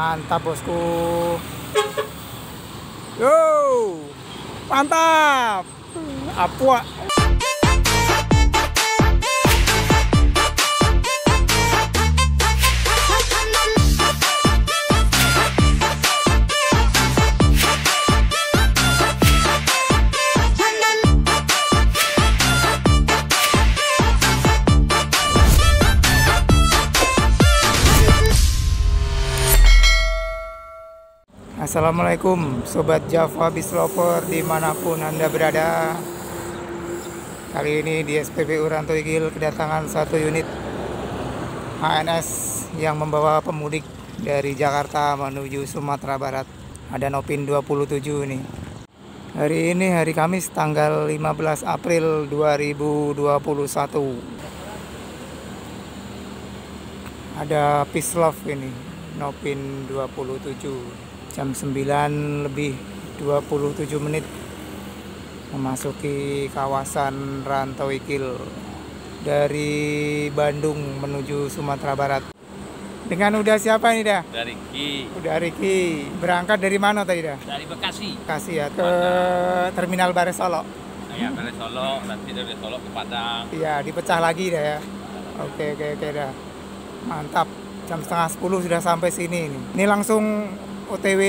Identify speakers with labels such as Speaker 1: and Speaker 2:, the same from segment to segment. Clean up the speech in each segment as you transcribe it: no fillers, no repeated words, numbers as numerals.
Speaker 1: Mantap bosku. Yo, mantap. Apua. Assalamualaikum Sobat Java Beach Lover dimanapun Anda berada. Kali ini di SPBU Rantau Ikil kedatangan satu unit HNS yang membawa pemudik dari Jakarta menuju Sumatera Barat. Ada Nopin 27 ini. Hari ini hari Kamis tanggal 15 April 2021. Ada Peace Love ini Nopin 27. Jam 9 lebih 27 menit memasuki kawasan Rantau Ikil dari Bandung menuju Sumatera Barat. Dengan udah siapa ini dah?
Speaker 2: Udah Riki.
Speaker 1: Udah Riki. Berangkat dari mana tadi dah?
Speaker 2: Dari Bekasi.
Speaker 1: Bekasi ya, ke Terminal Bare Solo.
Speaker 2: Ya, dari Solo, nanti dari Solo ke Padang.
Speaker 1: Iya, dipecah lagi dah ya. Oke dah. Mantap. Jam setengah 10 sudah sampai sini nih. Ini langsung OTW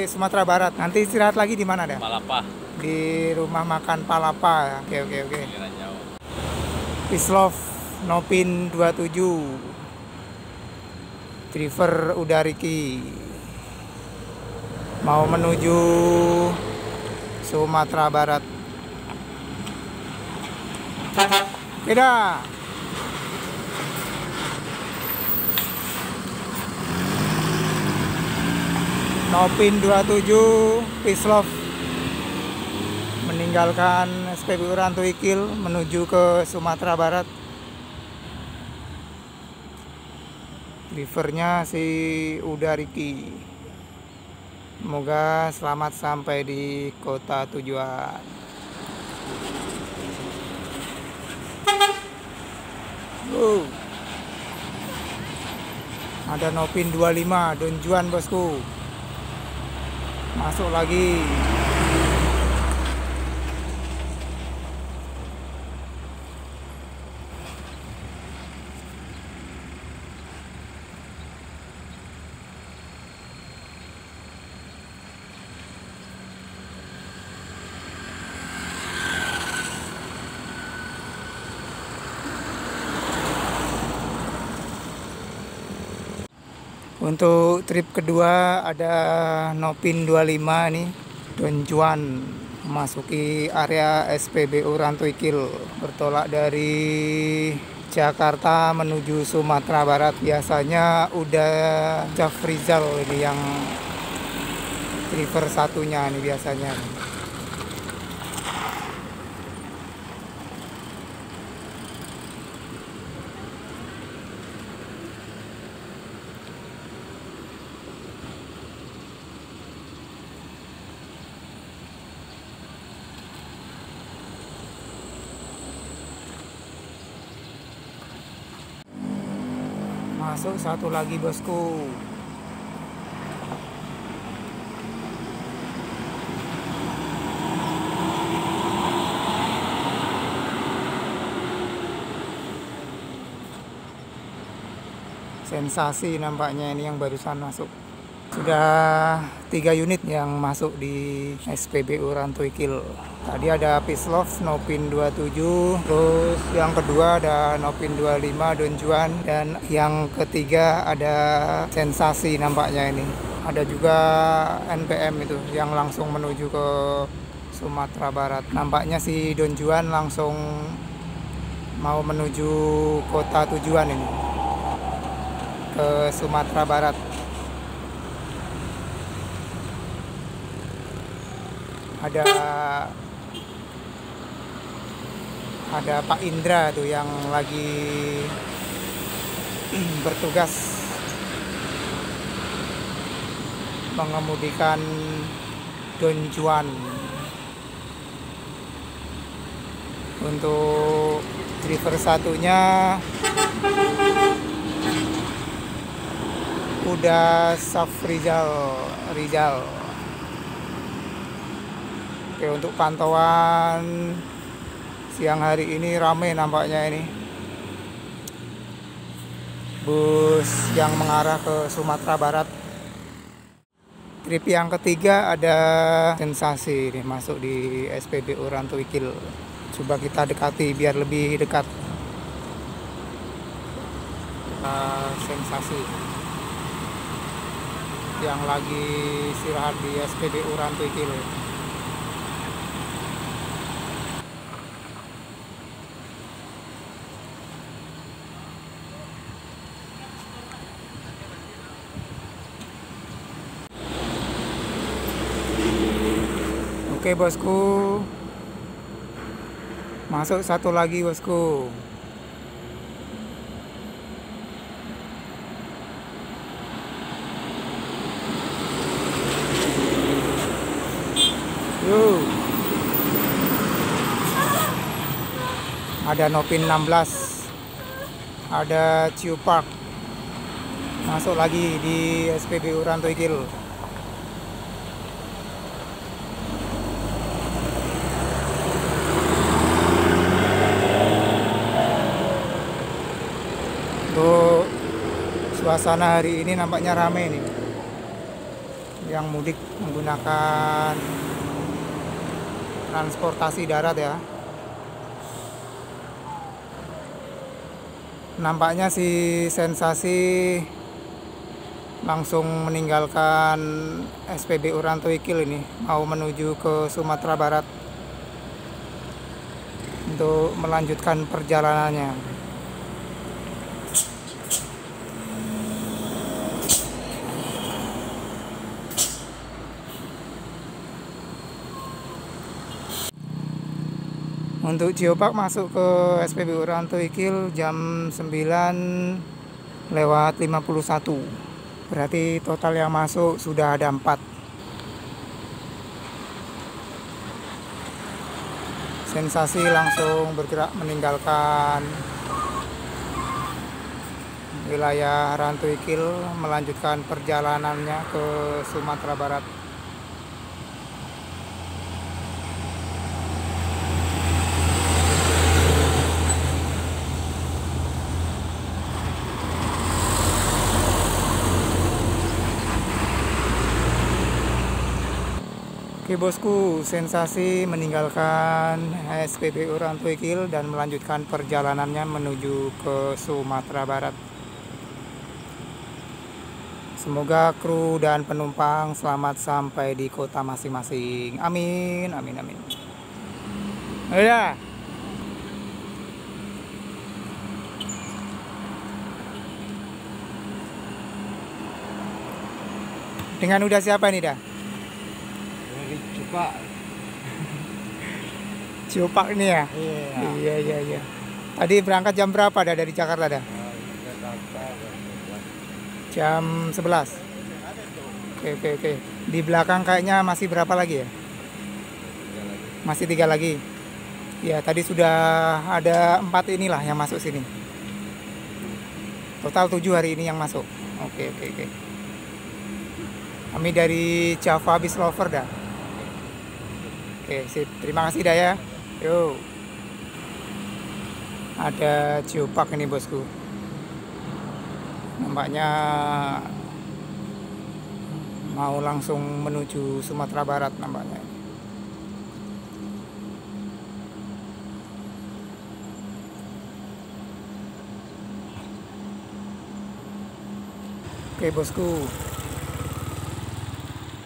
Speaker 1: Sumatera Barat. Nanti istirahat lagi di mana dah?
Speaker 2: Palapa.
Speaker 1: Di rumah makan Palapa. Oke.
Speaker 2: Pinggiran jauh.
Speaker 1: Peace Love Nopin 27. Driver udah Riki. Mau menuju Sumatera Barat. Beda. Nopin 27 Peace Love meninggalkan SPBU Rantau Ikil menuju ke Sumatera Barat. Drivernya si Uda Riki. Semoga selamat sampai di kota tujuan. Ada Nopin 25 Don Juan bosku. Masuk lagi. Untuk trip kedua ada Nopin 25 nih, Don Juan memasuki area SPBU Rantau Ikil, bertolak dari Jakarta menuju Sumatera Barat. Biasanya udah Jafrizal ini yang driver satunya nih biasanya. Masuk satu lagi bosku. Sensasi nampaknya ini yang barusan masuk. Sudah 3 unit yang masuk di SPBU Rantau Ikil. Tadi ada Peace Love Nopin 27, terus yang kedua ada Nopin 25 Don Juan, dan yang ketiga ada Sensasi nampaknya ini. Ada juga NPM itu yang langsung menuju ke Sumatera Barat. Nampaknya si Don Juan langsung mau menuju kota tujuan ini, ke Sumatera Barat. Ada Pak Indra tuh yang lagi bertugas mengemudikan Don Juan. Untuk driver satunya Udah Rizal. Oke, untuk pantauan siang hari ini ramai nampaknya ini. Bus yang mengarah ke Sumatera Barat. Trip yang ketiga ada sensasi nih, masuk di SPBU Rantuikil. Coba kita dekati biar lebih dekat. Sensasi yang lagi istirahat di SPBU Rantuikil. Oke bosku, masuk satu lagi bosku. Yuk. Ada Nopin 16, ada Ciu Park, masuk lagi di SPBU Rantuikil. Untuk suasana hari ini nampaknya ramai nih, yang mudik menggunakan transportasi darat ya. Nampaknya si sensasi langsung meninggalkan SPBU Rantuikil ini, mau menuju ke Sumatera Barat untuk melanjutkan perjalanannya. Untuk Geopark masuk ke SPBU Rantuikil jam 9:51. Berarti total yang masuk sudah ada 4. Sensasi langsung bergerak meninggalkan wilayah Rantuikil, melanjutkan perjalanannya ke Sumatera Barat. Oke bosku, sensasi meninggalkan SPBU Rantuikil dan melanjutkan perjalanannya menuju ke Sumatera Barat. Semoga kru dan penumpang selamat sampai di kota masing-masing. Amin, amin, amin. Udah. Dengan udah siapa nih dah?
Speaker 2: Pak.
Speaker 1: Ciupak ini ya? Iya. Tadi berangkat jam berapa dah dari Jakarta dah? Jam 11. Oke. Di belakang kayaknya masih berapa lagi ya? Masih 3 lagi. Ya, tadi sudah ada 4 inilah yang masuk sini. Total 7 hari ini yang masuk. Oke. Kami dari Java Bis Lover dah. Oke, sip. Terima kasih dah ya. Yuk. Ada Geopark ini bosku. Nampaknya mau langsung menuju Sumatera Barat nampaknya. Oke bosku,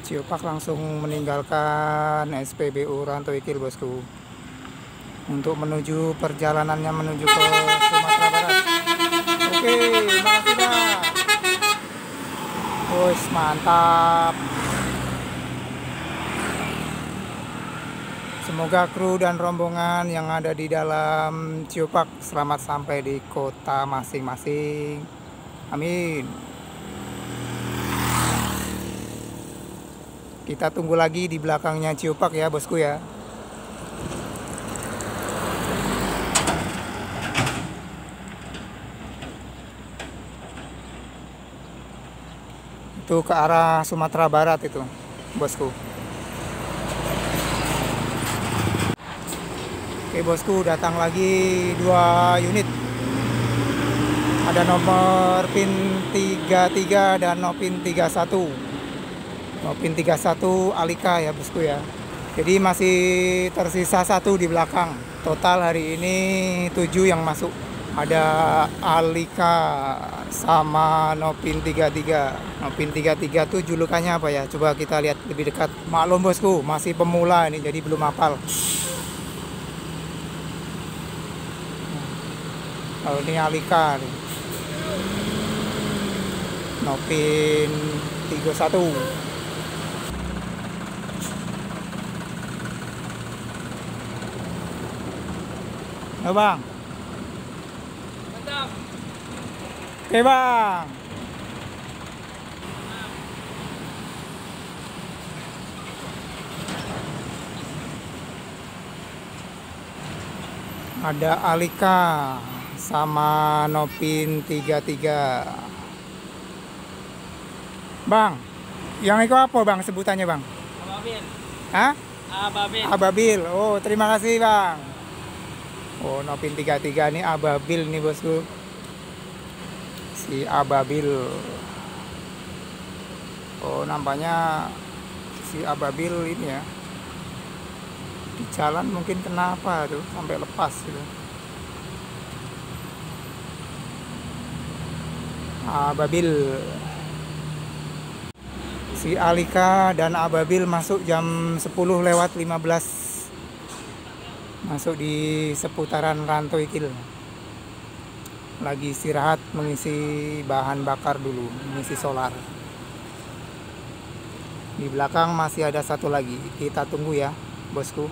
Speaker 1: Geopark langsung meninggalkan SPBU Rantuikil bosku, untuk menuju perjalanannya menuju ke Sumatera Barat. Oke, makasih dah. Wih, mantap. Semoga kru dan rombongan yang ada di dalam Geopark selamat sampai di kota masing-masing. Amin. Kita tunggu lagi di belakangnya Geopark ya bosku ya. Itu ke arah Sumatera Barat itu, bosku. Oke bosku, datang lagi 2 unit. Ada nomor pin 33 dan nopin 31. Nopin 31 Alika ya bosku ya. Jadi masih tersisa 1 di belakang. Total hari ini 7 yang masuk. Ada Alika sama Nopin 33. Nopin 33 tuh julukannya apa ya? Coba kita lihat lebih dekat. Maklum bosku, masih pemula ini jadi belum hafal. Kalau ini Alika nih. Nopin 31. Halo bang.
Speaker 2: Mantap.
Speaker 1: Oke bang. Ada Alika sama Nopin 33. Bang, yang itu apa bang sebutannya bang?
Speaker 2: Ababil.
Speaker 1: Hah?
Speaker 2: Ababil.
Speaker 1: Ababil. Oh, terima kasih bang. Oh, Nopin 33 ini Ababil nih bosku. Si Ababil. Oh, nampaknya si Ababil ini ya. Di jalan mungkin kenapa tuh sampai lepas gitu. Ababil. Si Alika dan Ababil masuk jam 10:15. Masuk di seputaran Ranto Ikil. Lagi istirahat mengisi bahan bakar dulu, mengisi solar. Di belakang masih ada 1 lagi. Kita tunggu ya, bosku.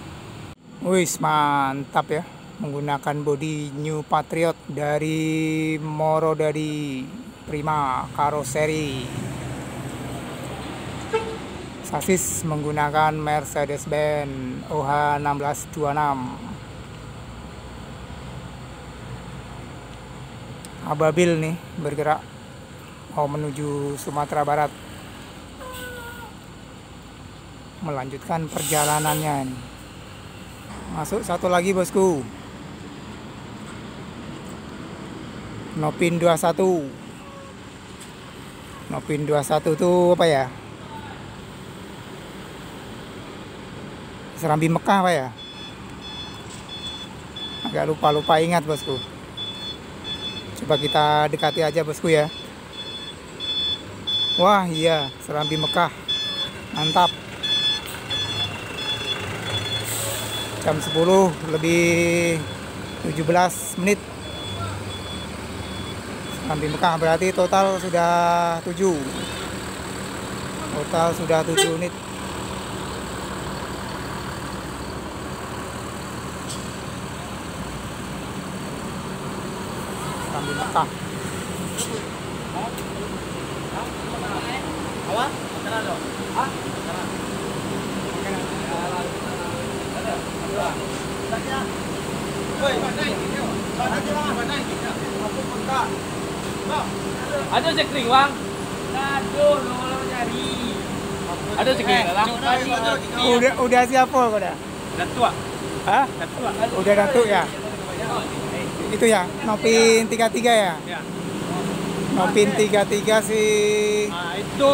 Speaker 1: Wis, mantap ya. Menggunakan bodi New Patriot dari Morodadi Prima Karoseri. Sasis menggunakan Mercedes-Benz OH1626. Ababil nih bergerak mau menuju Sumatera Barat. Melanjutkan perjalanannya nih. Masuk 1 lagi bosku. Nopin 21. Nopin 21 tuh apa ya? Serambi Mekah apa ya? Agak lupa ingat bosku. Coba kita dekati aja bosku ya. Wah iya, Serambi Mekah. Mantap. Jam 10:17. Serambi Mekah berarti total sudah 7. Total sudah 7 unit. Serambi Mekah.
Speaker 2: Apa? Makanan dong. Hah? Ada sekring bang. Aduh, lo nyari. Ada sekring lah.
Speaker 1: Udah siapa kau dah?
Speaker 2: Udah tua.
Speaker 1: Hah?
Speaker 2: Udah tua.
Speaker 1: Udah datuk ya? Itu ya, Nopin 33 ya?
Speaker 2: Ya.
Speaker 1: Nopin 33 sih.
Speaker 2: Ah, itu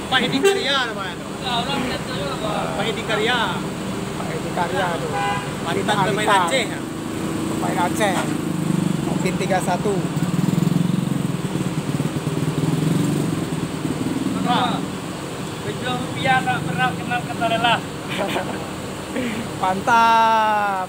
Speaker 2: Pak Edi Karya namanya. Pak Edi Karya.
Speaker 1: Pak Edi Karya tuh.
Speaker 2: Mantan pemain
Speaker 1: Alika.
Speaker 2: Aceh.
Speaker 1: Pemain Aceh. Nopin 31.
Speaker 2: Pejuang rupiah tak pernah kenal kata rela.
Speaker 1: Mantap.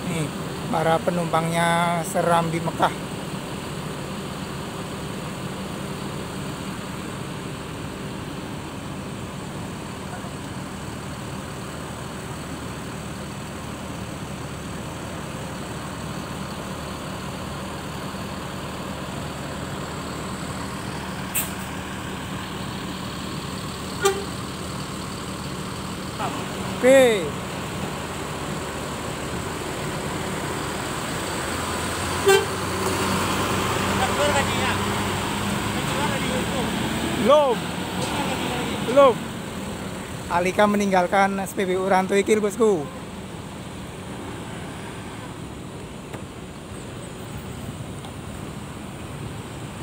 Speaker 1: Nih, para penumpangnya Serambi Mekah. Oke, Belum. Belum. Alika meninggalkan SPBU Rantuikil, bosku.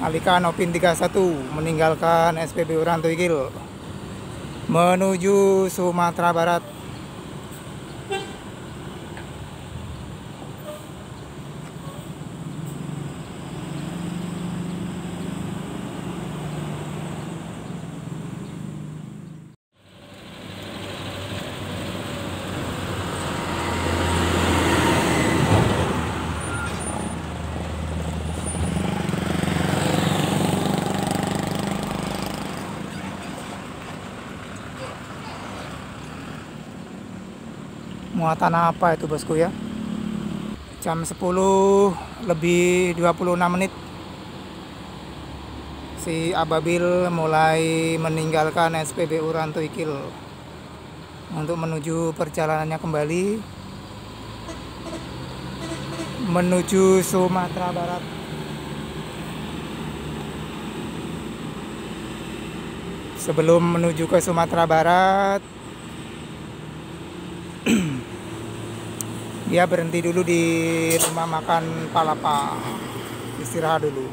Speaker 1: Alika Nopin 31 meninggalkan SPBU Rantuikil menuju Sumatera Barat. Muatan apa itu, bosku ya? Jam 10 lebih 26 menit. Si Ababil mulai meninggalkan SPBU Rantuikil untuk menuju perjalanannya kembali menuju Sumatera Barat. Sebelum menuju ke Sumatera Barat, dia berhenti dulu di rumah makan Palapa, istirahat dulu.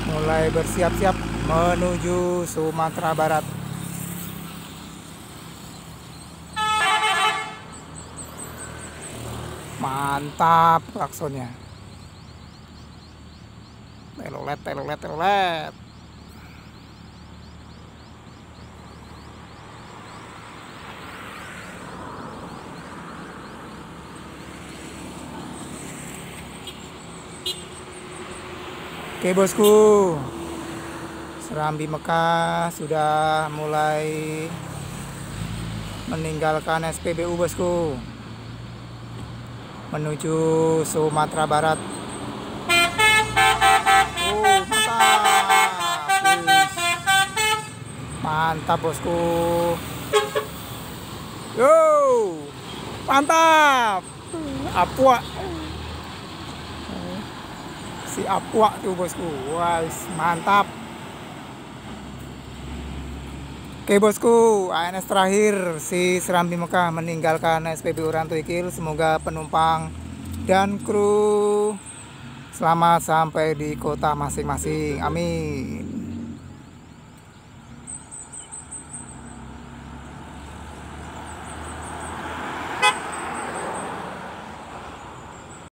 Speaker 1: Mulai bersiap-siap menuju Sumatera Barat. Mantap klaksonnya. Telolet, telolet, telolet. Oke, bosku. Serambi Mekah sudah mulai meninggalkan SPBU, bosku, menuju Sumatera Barat. Oh, mantap. Mantap, bosku. Yo, mantap. Apua. Si Apua tuh, bosku. Wah, mantap. Oke, bosku, ANS terakhir si Serambi Mekah meninggalkan SPBU Rantuikil. Semoga penumpang dan kru selamat sampai di kota masing-masing. Amin.